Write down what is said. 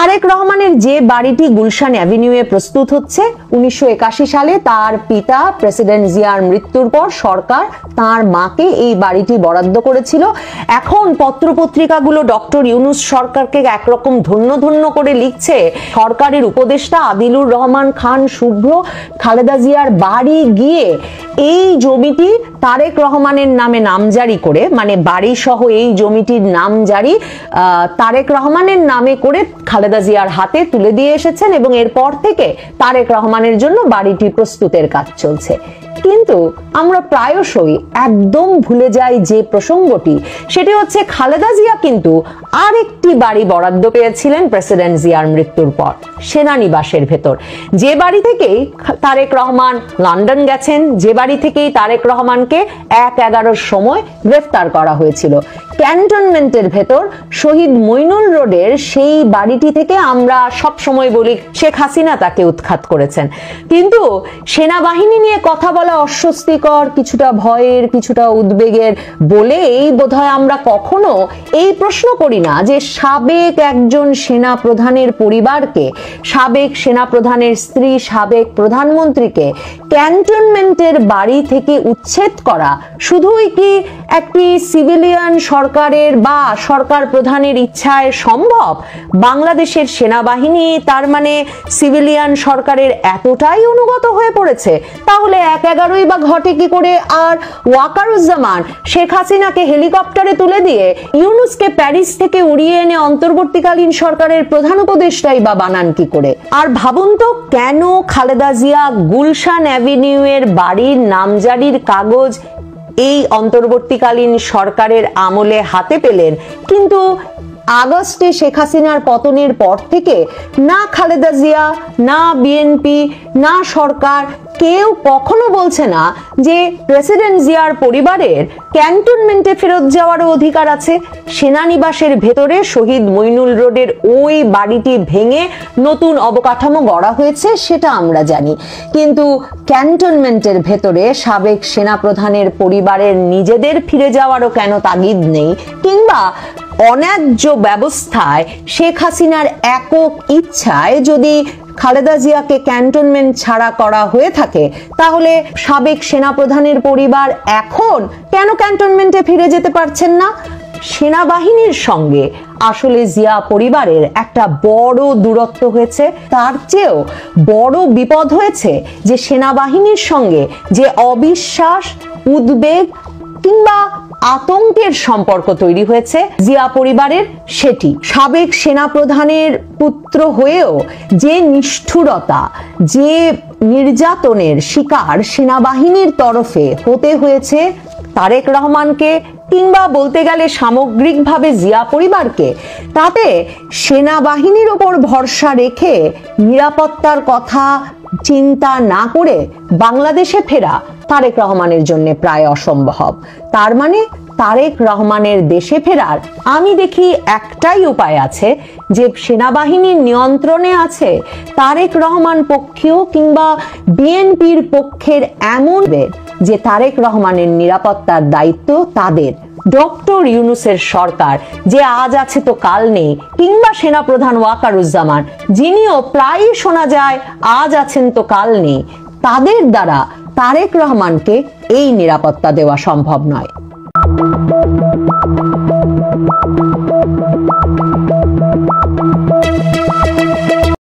তারেক রহমানের যে বাড়িটি গুলশান অ্যাভিনিউয়ে প্রস্তুত হচ্ছে 1981 সালে তার পিতা প্রেসিডেন্ট জিয়ার মৃত্যুর পর সরকার তার মাকে এই বাড়িটি বরাদ্দ করেছিল। এখন পত্রপত্রিকাগুলো ডক্টর ইউনূস সরকারকে একরকম ধন্য ধন্য করে লিখছে। সরকারের উপদেষ্টা আদিলুর রহমান খান শুভ্র খালেদা জিয়ার বাড়ি গিয়ে এই জমিটি তারেক রহমানের নামে নামজারি করে, মানে বাড়ি সহ এই জমিটির নামজারি তারেক রহমানের নামে করে খালেদা জিয়ার হাতে তুলে দিয়ে এসেছেন এবং এরপর থেকে তারেক রহমানের জন্য বাড়িটি প্রস্তুতের কাজ চলছে। কিন্তু আমরা প্রায়শই একদম ভুলে যাই যে প্রসঙ্গটি, সেটি হচ্ছে খালেদা জিয়া কিন্তু আরেকটি বাড়ি বরাদ্দ পেয়েছিলেন প্রেসিডেন্ট জিয়ার মৃত্যুর পর, সেনানিবাসের ভেতর। যে বাড়ি থেকেই তারেক রহমান লন্ডন গেছেন, যে বাড়ি থেকেই তারেক রহমানকে 1/11 সময় গ্রেফতার করা হয়েছিল, ক্যান্টনমেন্টের ভেতর শহীদ মইনুল রোডের সেই বাড়িটি থেকে আমরা সব সময় বলি শেখ হাসিনা তাকে উৎখাত করেছেন। কিন্তু সেনাবাহিনী নিয়ে কথা বলা অস্বস্তিকর, কিছুটা ভয়ের, কিছুটা উদ্বেগের বলেই বোধহয় আমরা কখনো এই প্রশ্ন করি না যে সাবেক একজন সেনা প্রধানের পরিবারকে, সাবেক সেনা প্রধানের স্ত্রী, সাবেক প্রধানমন্ত্রীকে ক্যান্টনমেন্টের বাড়ি থেকে উচ্ছেদ করা শুধুই কি একটি সিভিলিয়ান সরকারের বা সরকার প্রধানের ইচ্ছায় সম্ভব? বাংলাদেশের সেনাবাহিনী তার মানে সিভিলিয়ান সরকারের এতটাই অনুগত হয়ে পড়েছে? তাহলে 1/11 বা ঘটে কি করে? আর ওয়াকারুজ্জামান শেখ হাসিনাকে হেলিকপ্টারে তুলে দিয়ে ইউনূসকে প্যারিস থেকে উড়িয়ে এনে অন্তর্বর্তীকালীন সরকারের প্রধান উপদেষ্টাই বা বানান কি করে? আর ভাবুন তো, কেন খালেদা জিয়া গুলশান অ্যাভিনিউয়ের বাড়ির নামজারির কাগজ এই অন্তর্বর্তীকালীন সরকারের আমলে হাতে পেলেন, কিন্তু আগস্টে শেখ হাসিনার পতনের পর থেকে না খালেদা জিয়া, না বিএনপি, না সরকার কেউ কখনো বলছে না যে প্রেসিডেন্ট জিয়ার পরিবারের ক্যান্টনমেন্টে ফেরত যাওয়ারও অধিকার আছে। সেনানিবাসের ভেতরে শহীদ মইনুল রোডের ওই বাড়িটি ভেঙে নতুন অবকাঠামো গড়া হয়েছে, সেটা আমরা জানি, কিন্তু ক্যান্টনমেন্টের ভেতরে সাবেক সেনাপ্রধানের পরিবারের নিজেদের ফিরে যাওয়ারও কেন তাগিদ নেই? কিংবা অন্যায্য ব্যবস্থায় শেখ হাসিনার একক ইচ্ছায় যদি খালেদা জিয়াকে ক্যান্টনমেন্ট ছাড়া করা হয়ে থাকে, তাহলে সাবেক সেনাপ্রধানের পরিবার এখন কেন ক্যান্টনমেন্টে ফিরে যেতে পারছেন না? সেনাবাহিনীর সঙ্গে আসলে জিয়া পরিবারের একটা বড় দূরত্ব হয়েছে। তার চেয়েও বড় বিপদ হয়েছে যে সেনাবাহিনীর সঙ্গে যে অবিশ্বাস, উদ্বেগ কিংবা আতঙ্কের সম্পর্ক তৈরি হয়েছে জিয়া পরিবারের, সেটি সাবেক সেনাপ্রধানের পুত্র হয়েও যে নিষ্ঠুরতা, যে নির্যাতনের শিকার সেনাবাহিনীর তরফে হতে হয়েছে তারেক রহমানকে কিংবা বলতে গেলে সামগ্রিকভাবে জিয়া পরিবারকে, তাতে সেনাবাহিনীর উপর ভরসা রেখে নিরাপত্তার কথা চিন্তা না করে বাংলাদেশে ফেরা তারেক রহমানের জন্য প্রায় অসম্ভব। তার মানে তারেক রহমানের দেশে ফেরার আমি দেখি একটাই উপায় আছে, যে সেনাবাহিনীর নিয়ন্ত্রণে আছে তারেক রহমান পক্ষীয় কিংবা বিএনপির পক্ষের এমন যে তারেক রহমানের নিরাপত্তার দায়িত্ব তাদের। ডক্টর ইউনূসের সরকার যে আজ আছে তো কাল নেই, কিংবা সেনাপ্রধান ওয়াকারুজ্জামান যিনিও প্রায়ই শোনা যায় আজ আছেন তো কাল নেই, তাদের দ্বারা তারেক রহমানকে এই নিরাপত্তা দেওয়া সম্ভব নয়।